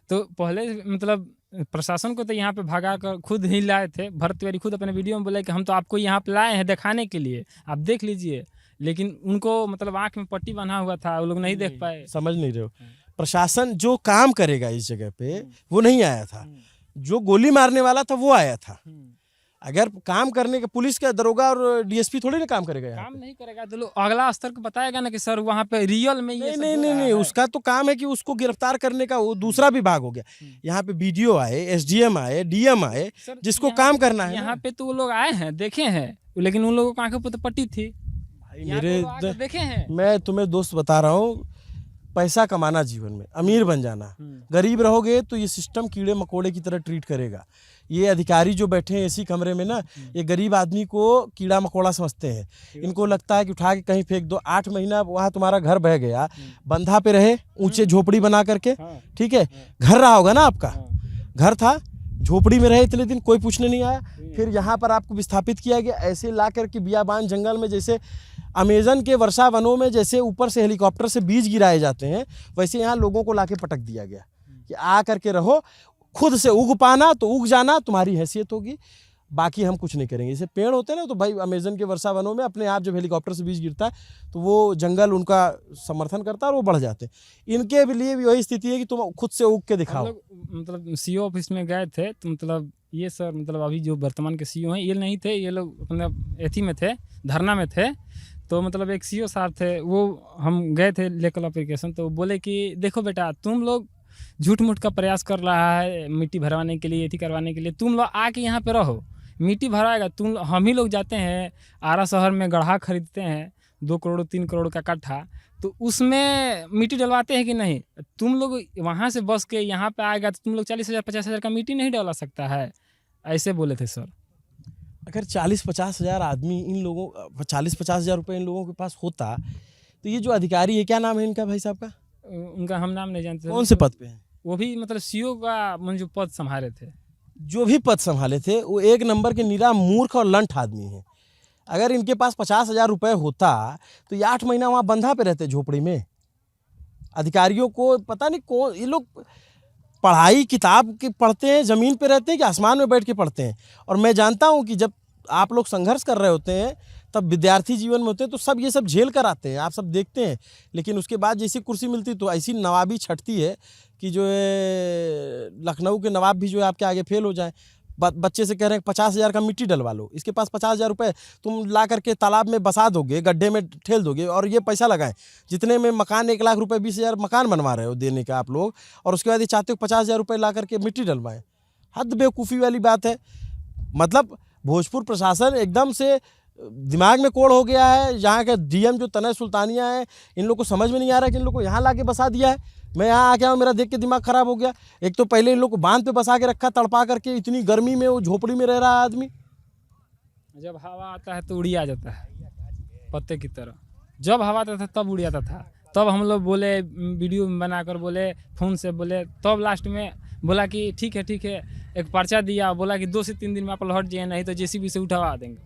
तो पहले मतलब प्रशासन को तो यहाँ पे भगा कर खुद ही लाए थे। भरत तिवारी खुद अपने वीडियो में बोले कि हम तो आपको यहाँ पे लाए हैं दिखाने के लिए, आप देख लीजिए, लेकिन उनको मतलब आंख में पट्टी बंधा हुआ था, वो लोग नहीं देख पाए। समझ नहीं रहे हो, प्रशासन जो काम करेगा इस जगह पे वो नहीं आया था, जो गोली मारने वाला था वो आया था। अगर काम करने का पुलिस का दरोगा और डीएसपी थोड़ी ना काम करेगा, काम नहीं करेगा तो लोग अगला स्तर को बताएगा ना कि सर वहाँ पे रियल में ये नहीं, उसका तो काम है कि उसको गिरफ्तार करने का, वो दूसरा विभाग हो गया। यहाँ पे बीडीओ आए, एसडीएम आए, डीएम आए, जिसको काम करना है। यहाँ पे तो वो लोग आए हैं, देखे हैं, लेकिन उन लोगों को आंखों पे तो पट्टी थी। मेरे देखे हैं, मैं तुम्हें दोस्त बता रहा हूँ, पैसा कमाना जीवन में, अमीर बन जाना, गरीब रहोगे तो ये सिस्टम कीड़े मकोड़े की तरह ट्रीट करेगा। ये अधिकारी जो बैठे हैं इसी कमरे में ना, ये गरीब आदमी को कीड़ा मकोड़ा समझते हैं। इनको लगता है कि उठा के कहीं फेंक दो। 8 महीना वहाँ तुम्हारा घर बह गया, बंधा पे रहे, ऊंचे झोपड़ी बना करके, ठीक है, घर रहा होगा ना आपका, घर था, झोपड़ी में रहे इतने दिन, कोई पूछने नहीं आया। फिर यहाँ पर आपको विस्थापित किया गया, ऐसे ला करके बियाबान जंगल में, जैसे अमेजन के वर्षा वनों में जैसे ऊपर से हेलीकॉप्टर से बीज गिराए जाते हैं, वैसे यहाँ लोगों को लाके पटक दिया गया कि आ करके रहो, खुद से उग पाना तो उग जाना, तुम्हारी हैसियत होगी, बाकी हम कुछ नहीं करेंगे। जैसे पेड़ होते हैं ना, तो भाई अमेजन के वर्षा वनों में अपने आप जब हेलीकॉप्टर से बीज गिरता है तो वो जंगल उनका समर्थन करता है और वो बढ़ जाते हैं। इनके लिए भी वही स्थिति है कि तुम खुद से उग के दिखाओ। मतलब सीओ ऑफिस में गए थे तो मतलब ये सर, मतलब अभी जो वर्तमान के सीओ हैं ये नहीं थे, ये लोग मतलब एथी में थे, धरना में थे। तो मतलब एक सीओ साहब थे, वो हम गए थे लेकर एप्लीकेशन, तो बोले कि देखो बेटा, तुम लोग झूठ मूठ का प्रयास कर रहा है मिट्टी भरवाने के लिए, एथी करवाने के लिए, तुम लोग आके यहाँ पे रहो, मिट्टी भराएगा। हम ही लोग जाते हैं आरा शहर में गढ़ा खरीदते हैं 2 करोड़ 3 करोड़ का कट्ठा, तो उसमें मिट्टी डलवाते हैं कि नहीं? तुम लोग वहाँ से बस के यहाँ पे आएगा तो तुम लोग 40,000 50,000 का मिट्टी नहीं डलवा सकता है, ऐसे बोले थे सर। अगर 40-50 हज़ार आदमी इन लोगों 40-50 हज़ार रुपये इन लोगों के पास होता तो ये जो अधिकारी है, क्या नाम है इनका भाई साहब का? उनका हम नाम नहीं जानते। कौन से पद पे हैं? वो भी मतलब सीओ का जो पद संभाले थे, जो भी पद संभाले थे, वो एक नंबर के निरा मूर्ख और लंठ आदमी हैं। अगर इनके पास 50,000 रुपये होता तो ये 8 महीना वहाँ बंधा पे रहते झोपड़ी में। अधिकारियों को पता नहीं कौन, ये लोग पढ़ाई किताब के पढ़ते हैं, ज़मीन पे रहते हैं कि आसमान में बैठ के पढ़ते हैं। और मैं जानता हूँ कि जब आप लोग संघर्ष कर रहे होते हैं, तब विद्यार्थी जीवन में होते हैं तो सब ये सब झेल कर आते हैं, आप सब देखते हैं। लेकिन उसके बाद जैसी कुर्सी मिलती तो ऐसी नवाबी छटती है कि जो है लखनऊ के नवाब भी जो है आपके आगे फेल हो जाए। बच्चे से कह रहे हैं 50,000 का मिट्टी डलवा लो, इसके पास 50,000 रुपये तुम ला करके तालाब में बसा दोगे, गड्ढे में ठेल दोगे, और ये पैसा लगाएं जितने में मकान 1 लाख रुपये 20,000 मकान बनवा रहे हो देने का आप लोग, और उसके बाद ये चाहते हो 50,000 रुपये ला करके मिट्टी डलवाएं। हद बेवकूफ़ी वाली बात है। मतलब भोजपुर प्रशासन एकदम से दिमाग में कोड़ हो गया है। यहाँ के डीएम जो तनय सुल्तानिया है, इन लोग को समझ में नहीं आ रहा है कि इन लोग को यहाँ ला के बसा दिया है। मैं यहाँ आ गया हूँ, मेरा देख के दिमाग ख़राब हो गया। एक तो पहले इन लोग को बांध पे बसा के रखा, तड़पा करके, इतनी गर्मी में वो झोपड़ी में रह रहा है आदमी। जब हवा आता है तो उड़ी आ जाता है पत्ते की तरह। जब हवा आता था तब उड़ जाता था। तब हम लोग बोले, वीडियो बनाकर बोले, फ़ोन से बोले, तब लास्ट में बोला कि ठीक है एक पर्चा दिया, बोला कि 2 से 3 दिन में आप लौट जाइए, नहीं तो जेसीबी से उठवा देंगे।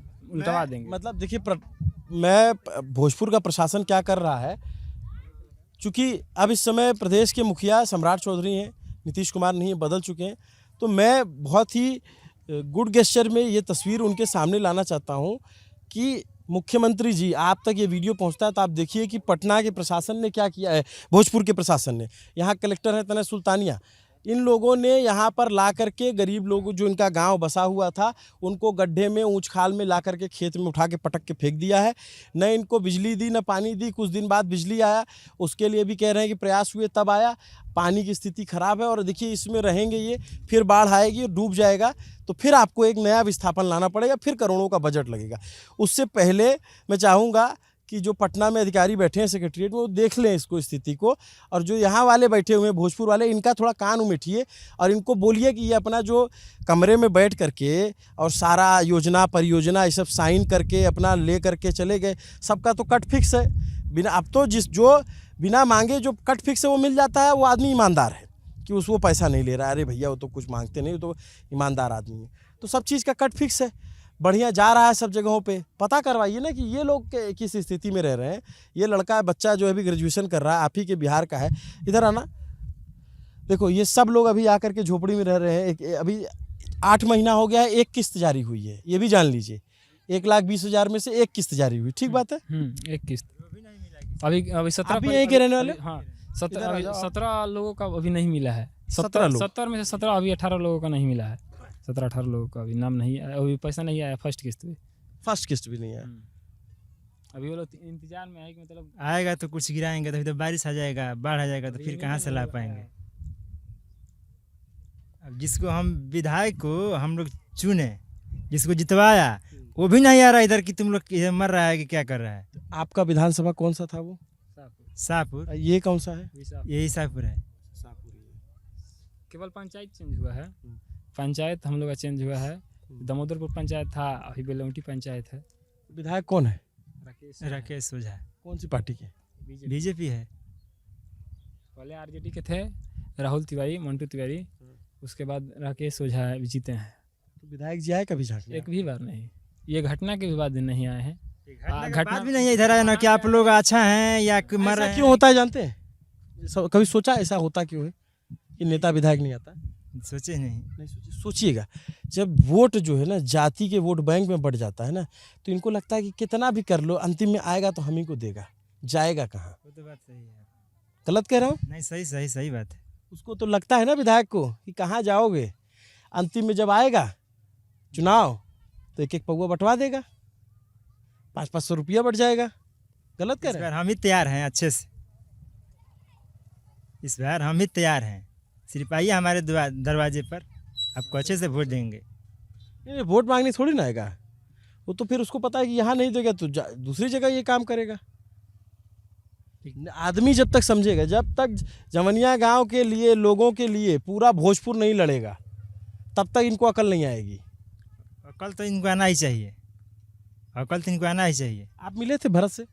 मतलब देखिए, मैं भोजपुर का प्रशासन क्या कर रहा है, चूँकि अब इस समय प्रदेश के मुखिया सम्राट चौधरी हैं, नीतीश कुमार नहीं है, बदल चुके हैं, तो मैं बहुत ही गुड गेस्चर में ये तस्वीर उनके सामने लाना चाहता हूँ कि मुख्यमंत्री जी, आप तक ये वीडियो पहुंचता है तो आप देखिए कि पटना के प्रशासन ने क्या किया है, भोजपुर के प्रशासन ने। यहाँ कलेक्टर हैं तनय सुल्तानिया, इन लोगों ने यहाँ पर ला करके गरीब लोग जो इनका गांव बसा हुआ था उनको गड्ढे में ऊंच खाल में ला करके खेत में उठा के पटक के फेंक दिया है। न इनको बिजली दी न पानी दी। कुछ दिन बाद बिजली आया, उसके लिए भी कह रहे हैं कि प्रयास हुए तब आया। पानी की स्थिति खराब है और देखिए इसमें रहेंगे ये, फिर बाढ़ आएगी, डूब जाएगा तो फिर आपको एक नया विस्थापन लाना पड़ेगा, फिर करोड़ों का बजट लगेगा। उससे पहले मैं चाहूँगा कि जो पटना में अधिकारी बैठे हैं सेक्रेटरीट में, वो देख लें इसको स्थिति को, और जो यहाँ वाले बैठे हुए हैं भोजपुर वाले, इनका थोड़ा कान उमेठिए और इनको बोलिए कि ये अपना जो कमरे में बैठ करके और सारा योजना परियोजना ये सब साइन करके अपना ले करके चले गए, सबका तो कट फिक्स है। बिना अब तो जो बिना मांगे जो कट फिक्स है वो मिल जाता है, वो आदमी ईमानदार है कि वो पैसा नहीं ले रहा है। अरे भैया वो तो कुछ मांगते नहीं, वो तो ईमानदार आदमी है। तो सब चीज़ का कट फिक्स है, बढ़िया जा रहा है सब जगहों पे। पता करवाइए ना कि ये लोग किस स्थिति में रह रहे हैं। ये लड़का बच्चा जो है अभी ग्रेजुएशन कर रहा है, आप ही के बिहार का है। इधर आना, देखो ये सब लोग अभी आकर के झोपड़ी में रह रहे हैं। अभी 8 महीना हो गया है, एक किस्त जारी हुई है, ये भी जान लीजिए। 1,20,000 में से एक किस्त जारी हुई, ठीक बात है। एक किस्त अभी 17 आप भी यहीं के रहने वाले? हाँ 17 लोगों का अभी नहीं मिला है। 17 में से 17, अभी 18 लोगों का नहीं मिला है। 17-18 लोगों का अभी नाम नहीं आया, अभी पैसा नहीं आया। फर्स्ट किस्त भी नहीं आया। अभी वो लोग इंतजार में है कि मतलब आएगा तो कुछ गिराएंगे, तो फिर तो बारिश आ जाएगा, बाढ़ आ जाएगा, तो फिर कहाँ से ला पाएंगे। अब जिसको हम विधायक को हम लोग चुने, जिसको जितवाया, वो भी नहीं आ रहा इधर कि तुम लोग इधर मर रहा है कि क्या कर रहा है। आपका विधानसभा कौन सा था वो? शाहपुर। ये कौन सा है? यही शाहपुर है। केवल पंचायत चेंज हुआ है। पंचायत हम लोग का चेंज हुआ है। दामोदरपुर पंचायत था, अभी बेलौटी पंचायत है। विधायक कौन है? राकेश ओझा। कौन सी पार्टी के? बीजेपी है। पहले आरजेडी के थे राहुल तिवारी, मंटू तिवारी, उसके बाद राकेश ओझा जीते हैं। तो विधायक जी आए कभी झांकने? एक भी बार नहीं। ये घटना के भी बाद नहीं आए हैं। घटना भी नहीं है इधर आया ना कि आप लोग अच्छा हैं या मर रहे हैं। क्यों होता है जानते हैं? कभी सोचा ऐसा होता क्यों है कि नेता विधायक नहीं आता? सोचे नहीं सोचिएगा, जब वोट जो है ना जाति के वोट बैंक में बढ़ जाता है ना, तो इनको लगता है कि कितना भी कर लो अंतिम में आएगा तो हम ही को देगा, जाएगा कहाँ। वो तो बात सही है। गलत कह रहा हूँ? नहीं, सही बात है। उसको तो लगता है ना विधायक को कि कहाँ जाओगे, अंतिम में जब आएगा चुनाव तो एक पौवा बंटवा देगा, 500-500 रुपया बढ़ जाएगा। गलत कह रहे हैं? हम ही तैयार हैं अच्छे से, इस बार हम ही तैयार हैं। सिर्फ आइए हमारे दरवाजे पर, आपको अच्छे से वोट देंगे। नहीं, वोट मांगने थोड़ी ना आएगा वो, तो फिर उसको पता है कि यहाँ नहीं देगा तो दूसरी जगह ये काम करेगा। आदमी जब तक समझेगा, जब तक जवनिया गांव के लिए लोगों के लिए पूरा भोजपुर नहीं लड़ेगा, तब तक इनको अकल नहीं आएगी। अकल तो इनको आना ही चाहिए, अकल तो इनको आना ही चाहिए। आप मिले थे भरत से?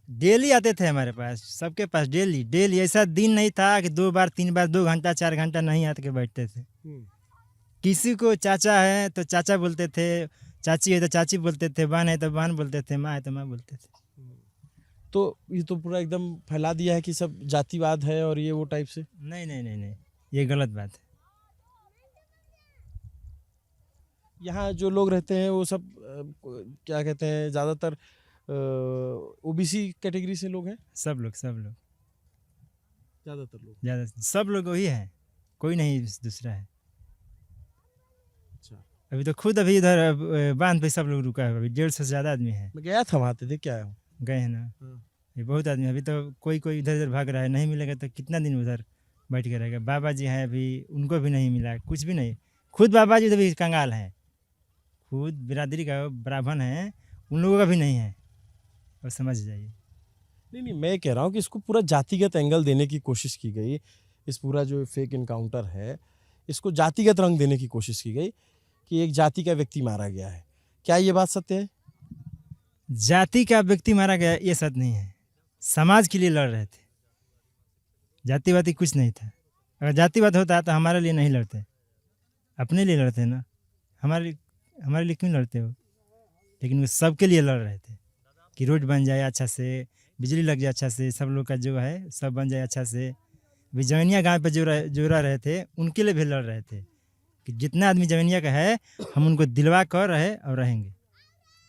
डेली आते थे हमारे पास, सबके पास डेली। ऐसा दिन नहीं था कि 2 बार 3 बार 2 घंटा 4 घंटा नहीं आते के बैठते थे। किसी को चाचा है तो चाचा बोलते थे, चाची है तो चाची बोलते थे, बहन है तो बहन बोलते थे, माँ है तो माँ बोलते थे। तो ये तो पूरा एकदम फैला दिया है कि सब जातिवाद है और ये वो टाइप से। नहीं, ये गलत बात है। यहाँ जो लोग रहते हैं वो सब क्या कहते हैं, ज़्यादातर ओबीसी कैटेगरी से लोग हैं। सब लोग ज़्यादातर लोग ज़्यादा सब लोग वही हैं, कोई नहीं दूसरा है। अच्छा, अभी तो खुद अभी इधर बांध पे सब लोग रुका है, अभी 150 से ज़्यादा आदमी है। मैं गया था वहाँ पे, देख के आया हूँ। गए हैं ना, ये बहुत आदमी। अभी तो कोई इधर भाग रहा है, नहीं मिलेगा तो कितना दिन उधर बैठ के रहेगा। बाबा जी हैं अभी, उनको भी नहीं मिला, कुछ भी नहीं। खुद बाबा जी तो भी कंगाल हैं, खुद बिरादरी का ब्राह्मण है, उन लोगों का भी नहीं है, और समझ जाइए। नहीं, मैं कह रहा हूँ कि इसको पूरा जातिगत एंगल देने की कोशिश की गई। इस पूरा जो फेक इनकाउंटर है, इसको जातिगत रंग देने की कोशिश की गई कि एक जाति का व्यक्ति मारा गया है। क्या ये बात सत्य है? जाति का व्यक्ति मारा गया ये सत्य नहीं है। समाज के लिए लड़ रहे थे, जातिवादी कुछ नहीं था। अगर जातिवाद होता तो हमारे लिए नहीं लड़ते, अपने लिए लड़ते ना। हमारे लिए क्यों लड़ते हो? लेकिन वो सबके लिए लड़ रहे थे कि रोड बन जाए अच्छा से, बिजली लग जाए अच्छा से, सब लोग का जो है सब बन जाए अच्छा से। जवनिया गाँव पे जो रह रहे थे उनके लिए भी लड़ रहे थे कि जितना आदमी जवनिया का है हम उनको दिलवा कर रहे और रहेंगे।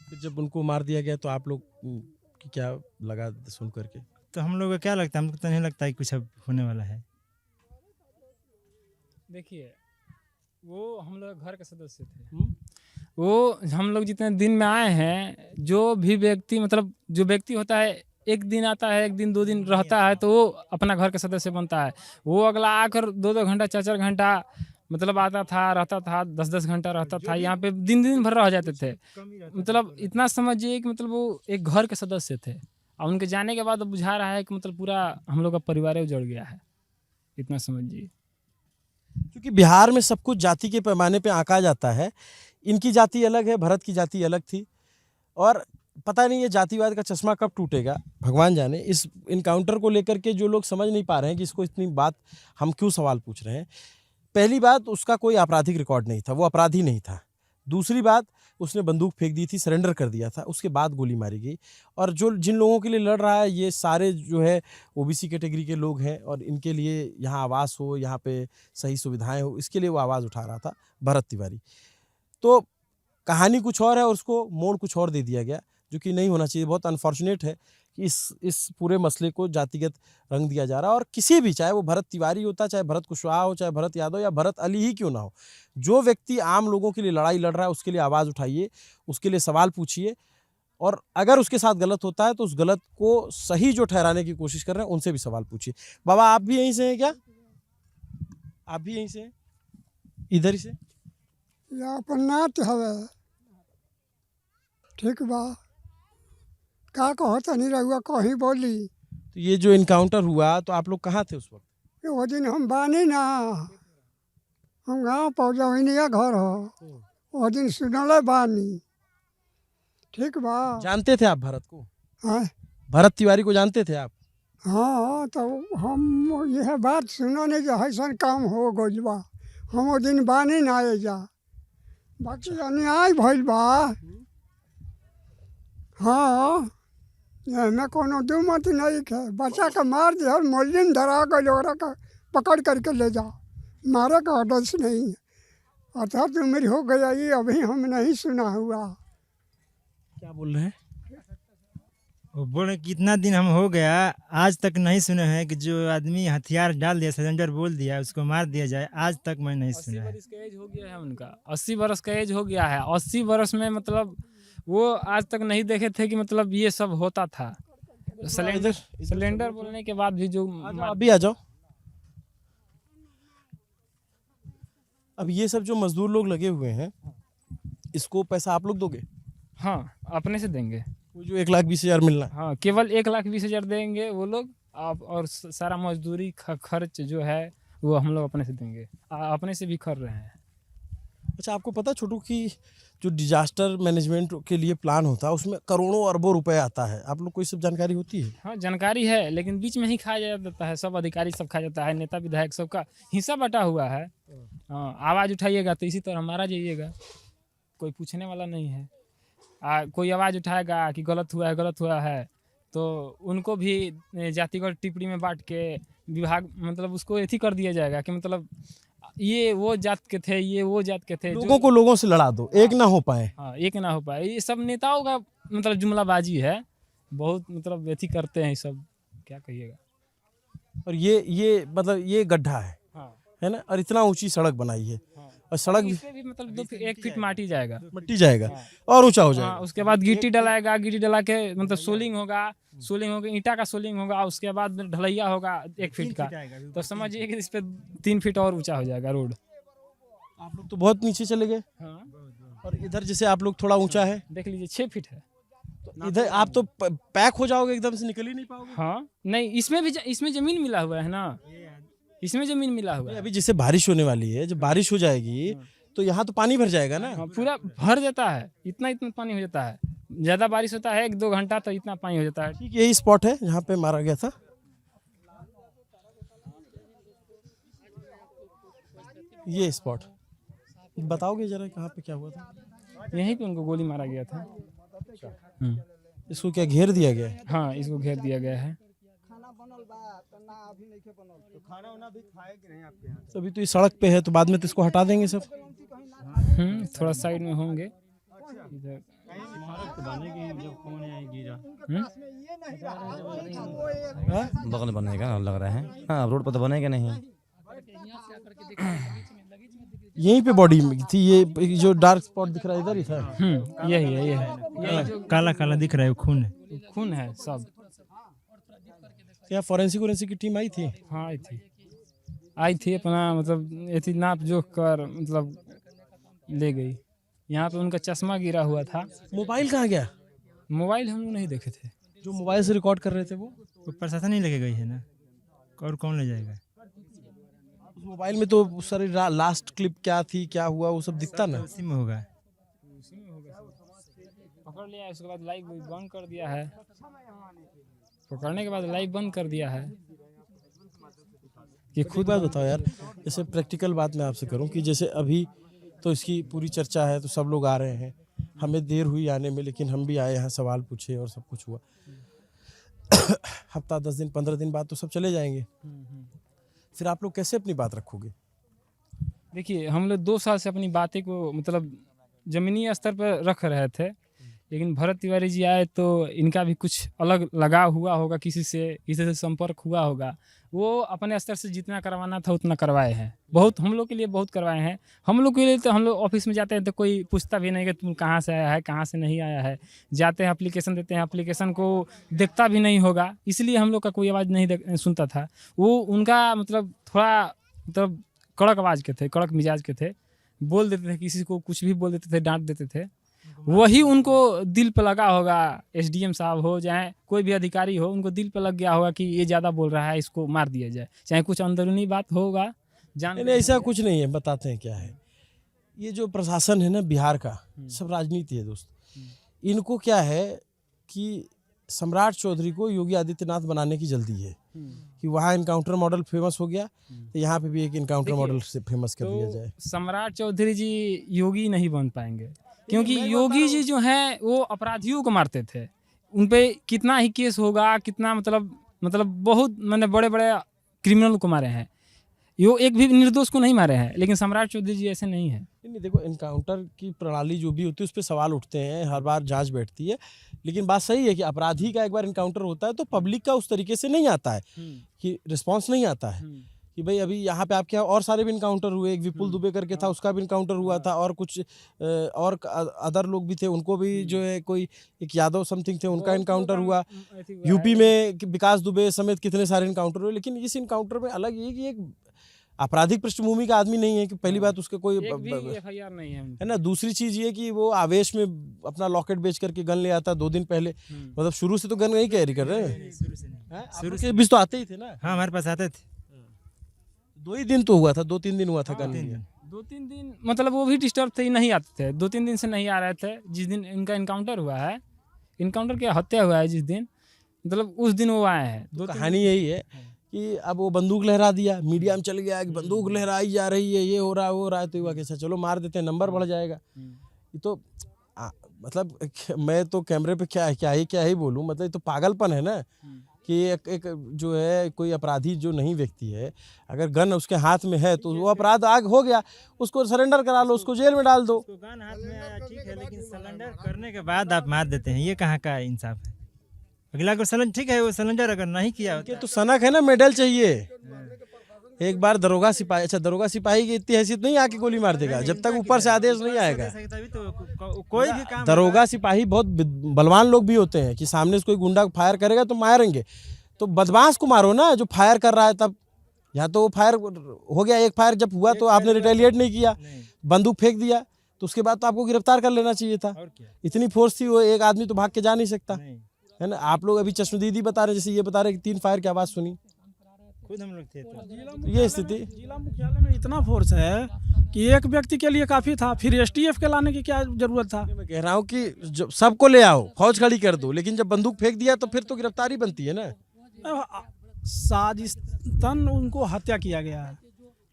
फिर जब उनको मार दिया गया तो आप लोग की क्या लगा सुन करके? तो हम लोग को क्या लगता है, हमको तो नहीं लगता कि कुछ अब होने वाला है। देखिए वो हम लोग घर के सदस्य थे। वो हम लोग जितने दिन में आए हैं, जो भी व्यक्ति मतलब जो व्यक्ति होता है, एक दिन आता है, एक दिन 2 दिन रहता है, तो वो अपना घर का सदस्य बनता है। वो अगला आकर 2-2 घंटा 4-4 घंटा मतलब आता था, रहता था, 10-10 घंटा रहता था, यहाँ पे दिन भर रह जाते थे। मतलब इतना समझिए कि मतलब वो एक घर के सदस्य थे, और उनके जाने के बाद अब बुझा रहा है कि मतलब पूरा हम लोग का परिवार उजड़ गया है, इतना समझिए। क्योंकि बिहार में सब कुछ जाति के पैमाने पे आंका जाता है। इनकी जाति अलग है, भरत की जाति अलग थी, और पता नहीं ये जातिवाद का चश्मा कब टूटेगा, भगवान जाने। इस इनकाउंटर को लेकर के जो लोग समझ नहीं पा रहे हैं कि इसको इतनी बात हम क्यों सवाल पूछ रहे हैं। पहली बात, उसका कोई आपराधिक रिकॉर्ड नहीं था, वो अपराधी नहीं था। दूसरी बात, उसने बंदूक फेंक दी थी, सरेंडर कर दिया था, उसके बाद गोली मारी गई। और जो जिन लोगों के लिए लड़ रहा है, ये सारे जो है ओबीसी कैटेगरी के लोग हैं, और इनके लिए यहाँ आवास हो, यहाँ पे सही सुविधाएं हो, इसके लिए वो आवाज़ उठा रहा था भरत तिवारी। तो कहानी कुछ और है और उसको मोड़ कुछ और दे दिया गया, जो कि नहीं होना चाहिए। बहुत अनफॉर्चुनेट है कि इस पूरे मसले को जातिगत रंग दिया जा रहा है। और किसी भी, चाहे वो भरत तिवारी होता, चाहे भरत कुशवाहा हो, चाहे भरत यादव या भरत अली ही क्यों ना हो, जो व्यक्ति आम लोगों के लिए लड़ाई लड़ रहा है, उसके लिए आवाज़ उठाइए, उसके लिए सवाल पूछिए, और अगर उसके साथ गलत होता है तो उस गलत को सही जो ठहराने की कोशिश कर रहे हैं, उनसे भी सवाल पूछिए। बाबा, आप भी यहीं से हैं क्या? आप भी यहीं से हैं? इधर ही से? या अपन नात हवे, ठीक बा, का कहो तनी रहुआ कहीं बोली। तो ये जो इनकाउंटर हुआ, तो आप लोग कहाँ थे उस वक्त? वो दिन हम बानी ना, हम गाँव पौजवनिया घर हो, वो दिन सुनले बानी, ठीक बा। जानते थे आप भरत को? हाँ भरत तिवारी को जानते थे आप? हाँ, तो हम यह बात सुनो नहीं जो ऐसा काम हो गइल बा, हम वो दिन बानी ना आए जा, बाकी अन्याय भइल बा। हाँ, मैं कोनो दू मत नहीं है, बच्चा का मार दिया, मोलिन धरा गई, ओकरा का पकड़ करके ले जाओ, मारे का आदर्श नहीं है। अर्थात उम्र हो गया, ये अभी हम नहीं सुना हुआ। क्या बोल रहे हैं? वो बोल रहे कितना दिन हम हो गया, आज तक नहीं सुने हैं कि जो आदमी हथियार डाल दिया, सरेंडर बोल दिया, उसको मार दिया जाए। आज तक मैं नहीं 80 सुना है। वर्ष का एज हो गया है उनका, 80 वर्ष का एज हो गया है। 80 वर्ष में मतलब वो आज तक नहीं देखे थे कि मतलब ये सब होता था। सिलेंडर बोलने के बाद भी जो अभी आ जाओ। अब ये सब जो मजदूर लोग लगे हुए हैं, इसको पैसा आप लोग दोगे? हाँ, अपने से देंगे। वो जो 1,20,000 मिलना है, हाँ, केवल 1,20,000 देंगे वो लोग, आप और सारा मजदूरी खर्च जो है वो हम लोग अपने से देंगे, अपने से भी कर रहे हैं। अच्छा, आपको पता छोटू कि जो डिजास्टर मैनेजमेंट के लिए प्लान होता है, उसमें करोड़ों अरबों रुपए आता है? आप लोग को ये सब जानकारी होती है? हाँ, जानकारी है, लेकिन बीच में ही खाया जाता है, सब अधिकारी सब खा जाता है, नेता विधायक सबका हिस्सा बटा हुआ है। हाँ, आवाज़ उठाइएगा तो इसी तरह मारा जाइएगा, कोई पूछने वाला नहीं है। कोई आवाज़ उठाएगा कि गलत हुआ है, तो उनको भी जातिगत टिप्पणी में बांट के विभाग मतलब उसको एथी कर दिया जाएगा कि मतलब ये वो जात के थे, ये वो जात के थे। लोगों को लोगों से लड़ा दो, एक ना हो पाए। हाँ, एक ना हो पाए। ये सब नेताओं का मतलब जुमलाबाजी है, बहुत मतलब एथी करते हैं ये सब, क्या कहिएगा। और ये मतलब ये गड्ढा है, हाँ, है ना? और इतना ऊंची सड़क बनाई है, और सड़क भी इसमें भी मतलब 1 फीट माटी जाएगा, मिट्टी जाएगा और ऊंचा हो हाँ, जाएगा। उसके बाद गिट्टी डलाएगा, गिट्टी डला के मतलब सोलिंग होगा, ईंटा का सोलिंग होगा, उसके बाद ढलैया होगा 1 फीट का, तो समझिए कि इस पे 3 फीट और ऊंचा हो जाएगा रोड। आप लोग तो बहुत नीचे चले गए, हाँ, और इधर जैसे आप लोग थोड़ा ऊंचा है, देख लीजिए 6 फीट है। तो इधर आप तो पैक हो जाओगे, एकदम से निकल ही नहीं पाओगे। हाँ, नहीं, इसमें जमीन मिला हुआ है ना, इसमें जमीन मिला हुआ है। अभी जैसे बारिश होने वाली है, जब बारिश हो जाएगी तो यहाँ तो पानी भर जाएगा ना? हाँ, पूरा भर जाता है, इतना पानी हो जाता है। ज़्यादा बारिश होता है 1-2 घंटा तो इतना पानी हो जाता है। ठीक, यही स्पॉट है जहाँ पे मारा गया था। ये स्पॉट बताओगे जरा, कहाँ पे क्या हुआ था? यहीं पे उनको गोली मारा गया था। इसको क्या घेर दिया गया है? हाँ, इसको घेर दिया गया है। तो अभी तो ये सड़क पे है, तो बाद में तो इसको हटा देंगे सब। थोड़ा साइड में होंगे इधर। बगल बनेगा ना लग रहा है। हाँ, रोड पर तो बनेगा नहीं। यहीं पे बॉडी में थी, ये जो डार्क स्पॉट दिख रहा है इधर ही था। यही है, यही है, काला काला दिख रहा है, वो खून है। खून है सब। क्या फोरेंसिक की टीम आई थी? हाँ आई थी अपना मतलब ऐसी नाप जोख कर मतलब ले गई। यहाँ पे उनका चश्मा गिरा हुआ था। मोबाइल कहाँ गया? मोबाइल हम लोग नहीं देखे थे। जो मोबाइल से रिकॉर्ड कर रहे थे वो प्रशासन ही लेके गई है ना, और कौन ले जाएगा? मोबाइल में तो सारी लास्ट क्लिप क्या थी, क्या हुआ, वो सब दिखता ना। उसी में होगा। पकड़ लिया, उसके बाद लाइव बंद कर दिया है। पकड़ने के बाद लाइव बंद कर दिया है। ये खुद बात बताओ यार, जैसे प्रैक्टिकल बात मैं आपसे करूं कि जैसे अभी तो इसकी पूरी चर्चा है, तो सब लोग आ रहे हैं, हमें देर हुई आने में, लेकिन हम भी आए यहाँ, सवाल पूछे और सब कुछ हुआ। हफ्ता 10 दिन 15 दिन बाद तो सब चले जाएंगे, फिर आप लोग कैसे अपनी बात रखोगे? देखिए हम लोग 2 साल से अपनी बातें को मतलब जमीनी स्तर पर रख रहे थे, लेकिन भरत तिवारी जी आए तो इनका भी कुछ अलग लगाव हुआ होगा, किसी से संपर्क हुआ होगा। वो अपने स्तर से जितना करवाना था उतना करवाए हैं। बहुत हम लोग के लिए बहुत करवाए हैं। हम लोग के लिए तो हम लोग ऑफिस में जाते हैं तो कोई पूछता भी नहीं कि तुम कहाँ से आया है, कहाँ से नहीं आया है। जाते हैं एप्लीकेशन देते हैं, एप्लीकेशन को देखता भी नहीं होगा, इसलिए हम लोग का कोई आवाज़ नहीं सुनता था। वो उनका मतलब थोड़ा मतलब कड़क आवाज़ के थे, कड़क मिजाज के थे, बोल देते थे, किसी को कुछ भी बोल देते थे, डांट देते थे। वही उनको दिल पे लगा होगा, एसडीएम साहब हो चाहे कोई भी अधिकारी हो, उनको दिल पे लग गया होगा कि ये ज़्यादा बोल रहा है, इसको मार दिया जाए। चाहे कुछ अंदरूनी बात होगा, नहीं ऐसा कुछ नहीं है, बताते हैं क्या है। ये जो प्रशासन है ना बिहार का, सब राजनीति है दोस्त। इनको क्या है कि सम्राट चौधरी को योगी आदित्यनाथ बनाने की जल्दी है कि वहाँ इनकाउंटर मॉडल फेमस हो गया, तो यहाँ पे भी एक इनकाउंटर मॉडल से फेमस कर दिया जाए। सम्राट चौधरी जी योगी नहीं बन पाएंगे, क्योंकि योगी जी जो हैं वो अपराधियों को मारते थे। उन पे कितना ही केस होगा, कितना मतलब बहुत मैंने बड़े बड़े क्रिमिनल को मारे हैं, यो एक भी निर्दोष को नहीं मारे हैं। लेकिन सम्राट चौधरी जी ऐसे नहीं है। नहीं देखो, इनकाउंटर की प्रणाली जो भी होती है उस पर सवाल उठते हैं, हर बार जांच बैठती है, लेकिन बात सही है कि अपराधी का एक बार इनकाउंटर होता है तो पब्लिक का उस तरीके से नहीं आता है कि रिस्पांस नहीं आता है कि भाई अभी यहाँ पे आपके यहाँ और सारे भी इनकाउंटर हुए, एक विपुल दुबे करके था, उसका भी इनकाउंटर हुआ था, और कुछ और अदर लोग भी थे, उनको भी जो है कोई एक यादव समथिंग थे, उनका इनकाउंटर हुआ। यूपी में विकास दुबे समेत कितने सारे इनकाउंटर हुए। लेकिन इस इनकाउंटर में अलग ये कि एक आपराधिक पृष्ठभूमि का आदमी नहीं है कि पहली बात उसका कोई FIR नहीं है ना। दूसरी चीज ये कि वो आवेश में अपना लॉकेट बेच करके गन ले आता 2 दिन पहले। मतलब शुरू से तो गन नहीं कैरी कर रहे हैं, शुरू से बीच तो आते ही थे ना। हाँ हमारे पास आते थे। 2 ही दिन तो हुआ था, 2-3 दिन हुआ था गन। 2-3 दिन मतलब वो भी डिस्टर्ब थे, नहीं आते थे। 2-3 दिन से नहीं आ रहे थे। जिस दिन इनका इनकाउंटर हुआ है, इनकाउंटर क्या हत्या हुआ है जिस दिन, मतलब उस दिन वो आए हैं। तो कहानी यही है कि अब वो बंदूक लहरा दिया, मीडिया में चल गया कि बंदूक लहराई जा रही है, ये हो रहा है वो हो रहा है, तो हुआ कैसा, चलो मार देते हैं, नंबर बढ़ जाएगा। ये तो मतलब मैं तो कैमरे पे क्या ही बोलूँ, मतलब ये तो पागलपन है ना कि एक जो है कोई अपराधी जो नहीं व्यक्ति है, अगर गन उसके हाथ में है तो वो अपराध आग हो गया, उसको सरेंडर करा लो, उसको जेल में डाल दो। गन हाथ में आया ठीक है, लेकिन सरेंडर करने के बाद आप मार देते हैं, ये कहाँ का इंसाफ है? अगला को सरेंडर ठीक है, वो सरेंडर अगर नहीं किया ये तो सनक है ना, मेडल चाहिए। एक बार दरोगा सिपाही, अच्छा दरोगा सिपाही की इतनी हैसियत नहीं आके गोली मार देगा जब तक ऊपर से आदेश नहीं आएगा। कोई भी काम दरोगा सिपाही बहुत बलवान लोग भी होते हैं कि सामने से कोई गुंडा फायर करेगा तो मारेंगे, तो बदमाश को मारो ना जो फायर कर रहा है। तब या तो वो फायर हो गया, एक फायर जब हुआ तो आपने रिटेलिएट नहीं किया, बंदूक फेंक दिया, तो उसके बाद तो आपको गिरफ्तार कर लेना चाहिए था। इतनी फोर्स थी, वो एक आदमी तो भाग के जा नहीं सकता है ना। आप लोग अभी चश्मदीदी बता रहे, जैसे ये बता रहे कि 3 फायर की आवाज़ सुनी, खुद हम लोग थे तो ये स्थिति। जिला मुख्यालय में इतना फोर्स है कि एक व्यक्ति के लिए काफी था, फिर एसटीएफ के लाने की क्या जरूरत था? मैं कह रहा हूँ कि जब सबको ले आओ, फौज खड़ी कर दो, लेकिन जब बंदूक फेंक दिया तो फिर तो गिरफ्तारी बनती है ना। साजिशन उनको हत्या किया गया है,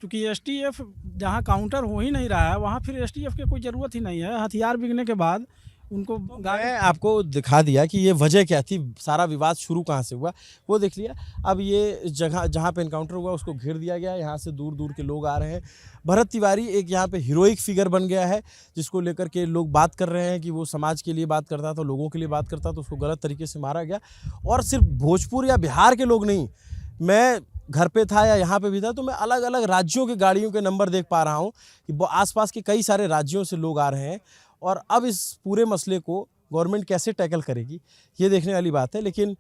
क्योंकि एसटीएफ जहाँ काउंटर हो ही नहीं रहा है वहाँ फिर एसटीएफ की कोई ज़रूरत ही नहीं है। हथियार बिकने के बाद उनको मैं आपको दिखा दिया कि ये वजह क्या थी, सारा विवाद शुरू कहाँ से हुआ वो देख लिया। अब ये जगह जहाँ पे इनकाउंटर हुआ उसको घेर दिया गया, यहाँ से दूर दूर के लोग आ रहे हैं। भरत तिवारी एक यहाँ पे हीरोइक फिगर बन गया है, जिसको लेकर के लोग बात कर रहे हैं कि वो समाज के लिए बात करता था, लोगों के लिए बात करता था, उसको गलत तरीके से मारा गया। और सिर्फ भोजपुर या बिहार के लोग नहीं, मैं घर पे था या यहाँ पे भी था, तो मैं अलग अलग राज्यों की गाड़ियों के नंबर देख पा रहा हूँ कि आसपास के कई सारे राज्यों से लोग आ रहे हैं। और अब इस पूरे मसले को गवर्नमेंट कैसे टैकल करेगी, ये देखने वाली बात है। लेकिन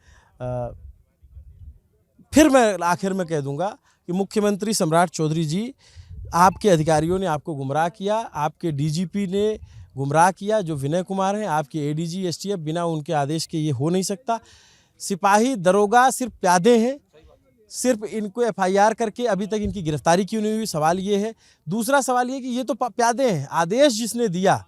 फिर मैं आखिर में कह दूंगा कि मुख्यमंत्री सम्राट चौधरी जी, आपके अधिकारियों ने आपको गुमराह किया, आपके डीजीपी ने गुमराह किया जो विनय कुमार हैं, आपके एडीजी एसटीएफ, बिना उनके आदेश के ये हो नहीं सकता। सिपाही दरोगा सिर्फ प्यादे हैं, सिर्फ इनको एफआईआर करके अभी तक इनकी गिरफ्तारी क्यों नहीं हुई, सवाल ये है। दूसरा सवाल ये कि ये तो प्यादे हैं, आदेश जिसने दिया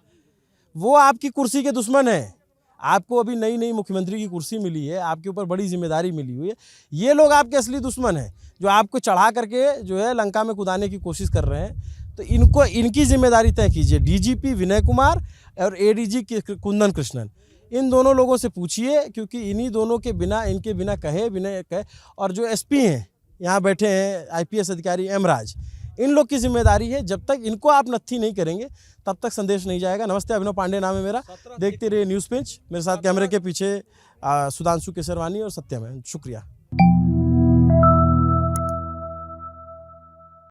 वो आपकी कुर्सी के दुश्मन है। आपको अभी नई नई मुख्यमंत्री की कुर्सी मिली है, आपके ऊपर बड़ी जिम्मेदारी मिली हुई है, ये लोग आपके असली दुश्मन हैं जो आपको चढ़ा करके जो है लंका में कुदाने की कोशिश कर रहे हैं। तो इनको, इनकी जिम्मेदारी तय कीजिए। डीजीपी विनय कुमार और एडीजी कुंदन कृष्णन, इन दोनों लोगों से पूछिए, क्योंकि इन्हीं दोनों के बिना, इनके बिना कहे विनय कहे, और जो एसपी हैं यहाँ बैठे हैं आईपीएस अधिकारी एम राज, इन लोग की जिम्मेदारी है। जब तक इनको आप नत्थी नहीं करेंगे तब तक संदेश नहीं जाएगा। नमस्ते, अभिनव पांडे नाम है मेरा। देखते रहिए न्यूज़ पिंच। मेरे साथ कैमरे के पीछे सुधांशु केसरवानी और सत्यम है। शुक्रिया।